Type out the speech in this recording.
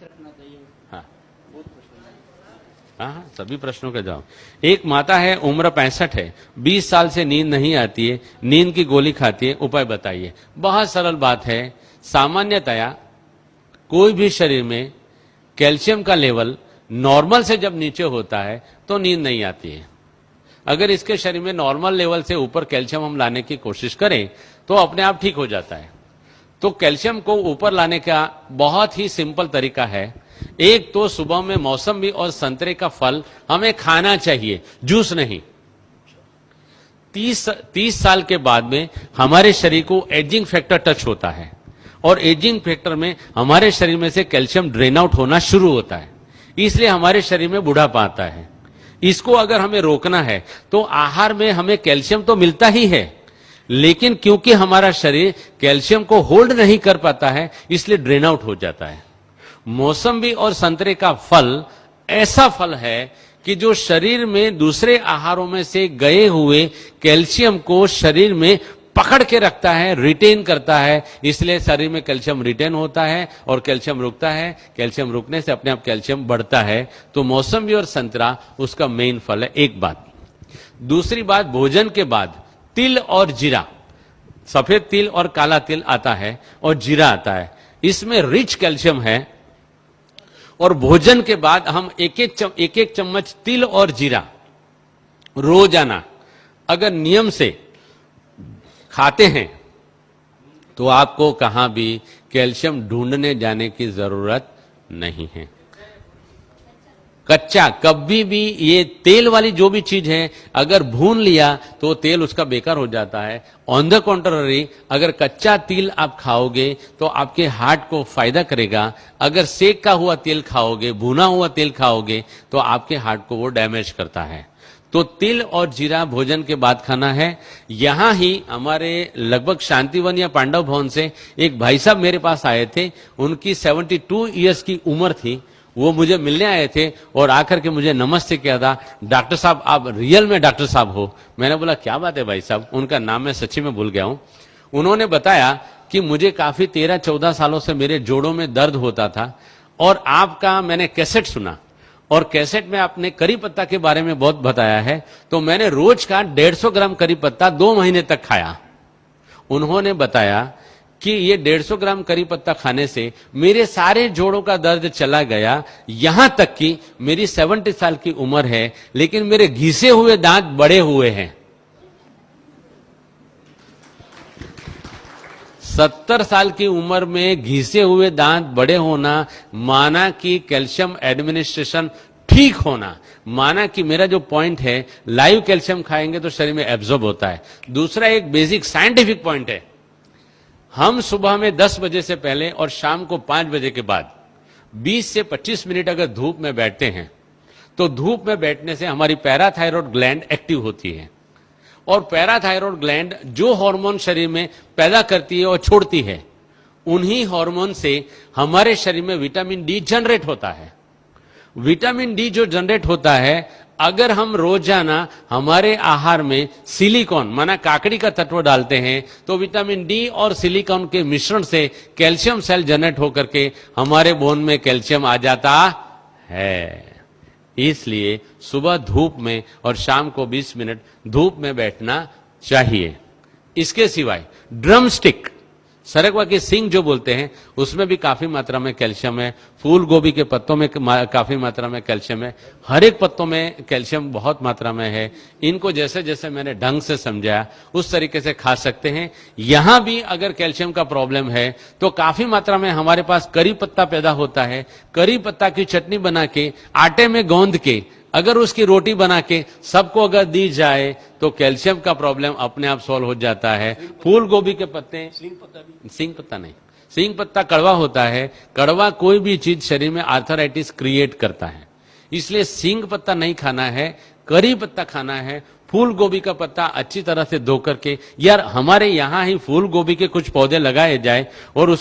रखना चाहिए? हाँ बहुत प्रश्न है। हाँ, सभी प्रश्नों का जवाब। एक माता है, उम्र 65 है, 20 साल से नींद नहीं आती है, नींद की गोली खाती है, उपाय बताइए। बहुत सरल बात है। सामान्यतया कोई भी शरीर में कैल्शियम का लेवल नॉर्मल से जब नीचे होता है तो नींद नहीं आती है। अगर इसके शरीर में नॉर्मल लेवल से ऊपर कैल्शियम हम लाने की कोशिश करें तो अपने आप ठीक हो जाता है। तो कैल्शियम को ऊपर लाने का बहुत ही सिंपल तरीका है। एक तो सुबह में मौसमी और संतरे का फल हमें खाना चाहिए, जूस नहीं। 30 साल के बाद में हमारे शरीर को एजिंग फैक्टर टच होता है और एजिंग फैक्टर में हमारे शरीर में से कैल्शियम ड्रेन आउट होना शुरू होता है, इसलिए हमारे शरीर में बुढ़ापा आता है। इसको अगर हमें रोकना है तो आहार में हमें कैल्शियम तो मिलता ही है, लेकिन क्योंकि हमारा शरीर कैल्शियम को होल्ड नहीं कर पाता है इसलिए ड्रेन आउट हो जाता है। मौसम्बी और संतरे का फल ऐसा फल है कि जो शरीर में दूसरे आहारों में से गए हुए कैल्शियम को शरीर में पकड़ के रखता है, रिटेन करता है, इसलिए शरीर में कैल्शियम रिटेन होता है और कैल्शियम रुकता है। कैल्शियम रुकने से अपने आप कैल्शियम बढ़ता है। तो मौसम्बी और संतरा उसका मेन फल है। एक बात। दूसरी बात, भोजन के बाद तिल और जीरा, सफेद तिल और काला तिल आता है और जीरा आता है, इसमें रिच कैल्शियम है। और भोजन के बाद हम एक एक चम्मच तिल और जीरा रोजाना अगर नियम से खाते हैं तो आपको कहां भी कैल्शियम ढूंढने जाने की जरूरत नहीं है। कच्चा कभी भी, ये तेल वाली जो भी चीज है अगर भून लिया तो तेल उसका बेकार हो जाता है। ऑन द कॉन्ट्ररी, अगर कच्चा तिल आप खाओगे तो आपके हार्ट को फायदा करेगा। अगर सेक का हुआ तेल खाओगे, भुना हुआ तेल खाओगे तो आपके हार्ट को वो डैमेज करता है। तो तिल और जीरा भोजन के बाद खाना है। यहां ही हमारे लगभग शांतिवन या पांडव भवन से एक भाई साहब मेरे पास आए थे, उनकी 72 ईयर्स की उम्र थी। वो मुझे मिलने आए थे और आकर के मुझे नमस्ते किया था, डॉक्टर साहब आप रियल में डॉक्टर साहब हो। मैंने बोला क्या बात है भाई साहब, उनका नाम मैं सच्ची में भूल गया हूं। उन्होंने बताया कि मुझे काफी 13-14 सालों से मेरे जोड़ों में दर्द होता था और आपका मैंने कैसेट सुना और कैसेट में आपने करी पत्ता के बारे में बहुत बताया है, तो मैंने रोज का 150 ग्राम करी पत्ता 2 महीने तक खाया। उन्होंने बताया कि ये 150 ग्राम करी पत्ता खाने से मेरे सारे जोड़ों का दर्द चला गया। यहां तक कि मेरी 70 साल की उम्र है लेकिन मेरे घिसे हुए दांत बड़े हुए हैं। 70 साल की उम्र में घिसे हुए दांत बड़े होना माना कि कैल्शियम एडमिनिस्ट्रेशन ठीक होना, माना कि मेरा जो पॉइंट है लाइव कैल्शियम खाएंगे तो शरीर में एब्जॉर्ब होता है। दूसरा एक बेसिक साइंटिफिक पॉइंट है, हम सुबह में 10 बजे से पहले और शाम को 5 बजे के बाद 20 से 25 मिनट अगर धूप में बैठते हैं तो धूप में बैठने से हमारी पैराथायरॉयड ग्लैंड एक्टिव होती है और पैराथायरॉयड ग्लैंड जो हार्मोन शरीर में पैदा करती है और छोड़ती है, उन्हीं हार्मोन से हमारे शरीर में विटामिन डी जनरेट होता है। विटामिन डी जो जनरेट होता है, अगर हम रोजाना हमारे आहार में सिलिकॉन माना काकड़ी का तत्व डालते हैं तो विटामिन डी और सिलिकॉन के मिश्रण से कैल्शियम सेल जनरेट होकर के हमारे बोन में कैल्शियम आ जाता है। इसलिए सुबह धूप में और शाम को 20 मिनट धूप में बैठना चाहिए। इसके सिवाय ड्रम स्टिक, सरगवा की सिंग जो बोलते हैं, उसमें भी काफी मात्रा में कैल्शियम है। फूल गोभी के पत्तों में काफी मात्रा में कैल्शियम है। हर एक पत्तों में कैल्शियम बहुत मात्रा में है। इनको जैसे जैसे मैंने ढंग से समझाया उस तरीके से खा सकते हैं। यहां भी अगर कैल्शियम का प्रॉब्लम है तो काफी मात्रा में हमारे पास करी पत्ता पैदा होता है। करी पत्ता की चटनी बना के आटे में गौंद के अगर उसकी रोटी बना के सबको अगर दी जाए तो कैल्शियम का प्रॉब्लम अपने आप सॉल्व हो जाता है। फूल गोभी के पत्ते, सिंग पत्ता नहीं, सिंग पत्ता कड़वा होता है। कड़वा कोई भी चीज शरीर में आर्थराइटिस क्रिएट करता है, इसलिए सिंग पत्ता नहीं खाना है, करी पत्ता खाना है। फूल गोभी का पत्ता अच्छी तरह से धो करके, यार हमारे यहां ही फूल गोभी के कुछ पौधे लगाए जाए और उसको